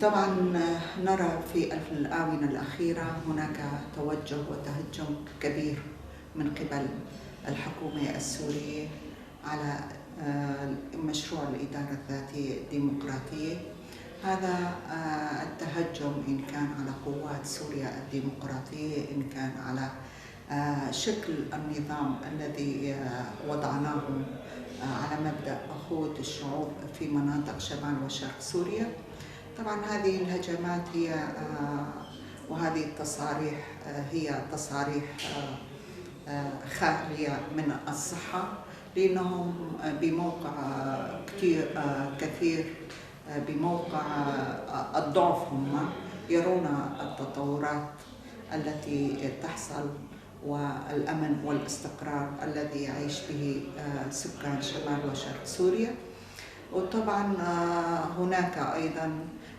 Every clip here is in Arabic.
طبعا نرى في الآونة الأخيرة هناك توجه وتهجم كبير من قبل الحكومة السورية على مشروع الإدارة الذاتية الديمقراطية. هذا التهجم إن كان على قوات سوريا الديمقراطية، إن كان على شكل النظام الذي وضعناه على مبدأ أخوة الشعوب في مناطق شمال وشرق سوريا. طبعا هذه الهجمات هي وهذه التصاريح هي تصاريح خالية من الصحة، لأنهم بموقع كثير بموقع الضعف هم يرون التطورات التي تحصل والأمن والاستقرار الذي يعيش به سكان شمال وشرق سوريا. وطبعا هناك أيضا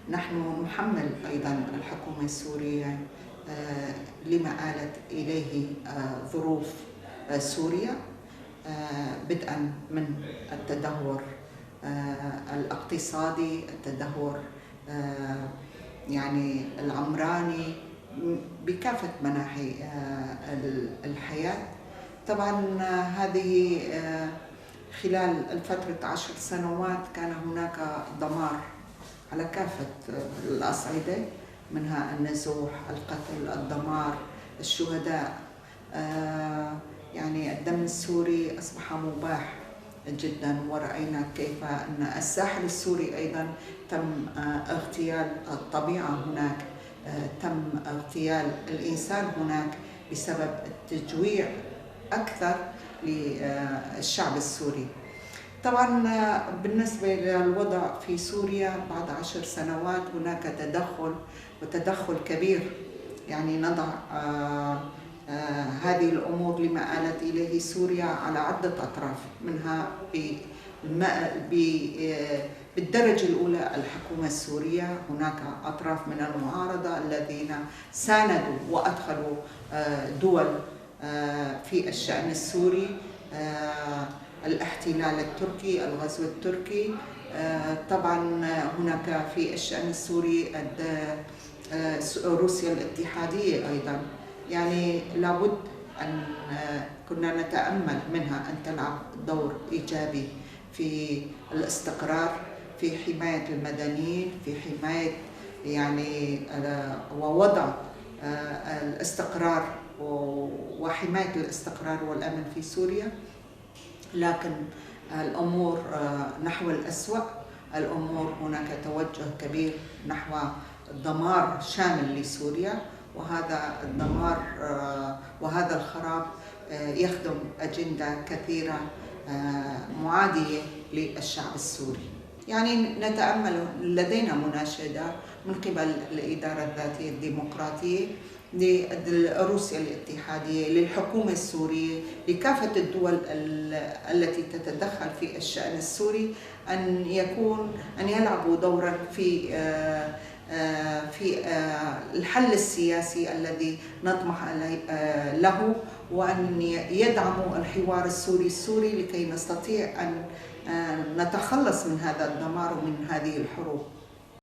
نحن نحمل أيضا الحكومة السورية لما آلت إليه ظروف سوريا، بدءا من التدهور الاقتصادي، التدهور يعني العمراني بكافة مناحي الحياة. طبعا هذه خلال الفترة 10 سنوات كان هناك دمار على كافة الأصعدة، منها النزوح، القتل، الدمار، الشهداء. يعني الدم السوري أصبح مباح جدا، ورأينا كيف أن الساحل السوري أيضا تم اغتيال الطبيعة هناك، تم اغتيال الإنسان هناك بسبب التجويع أكثر للشعب السوري. طبعا بالنسبة للوضع في سوريا بعد 10 سنوات هناك تدخل كبير، يعني نضع هذه الأمور لما آلت إليه سوريا على عدة أطراف، منها بالدرجة الأولى الحكومة السورية. هناك أطراف من المعارضة الذين ساندوا وأدخلوا دول في الشأن السوري، الاحتلال التركي، الغزو التركي. طبعا هناك في الشأن السوري روسيا الاتحادية أيضا. يعني لابد أن كنا نتأمل منها أن تلعب دور إيجابي في الاستقرار، في حماية المدنيين، في حماية يعني ووضع الاستقرار وحماية الاستقرار والأمن في سوريا. لكن الأمور نحو الأسوأ، الأمور هناك توجه كبير نحو دمار شامل لسوريا، وهذا الدمار وهذا الخراب يخدم أجندة كثيرة معادية للشعب السوري. يعني نتأمل، لدينا مناشدة من قبل الإدارة الذاتية الديمقراطية لروسيا الاتحادية، للحكومة السورية، لكافة الدول التي تتدخل في الشأن السوري، أن يلعبوا دورا في الحل السياسي الذي نطمح له، وأن يدعموا الحوار السوري لكي نستطيع أن نتخلص من هذا الدمار ومن هذه الحروب.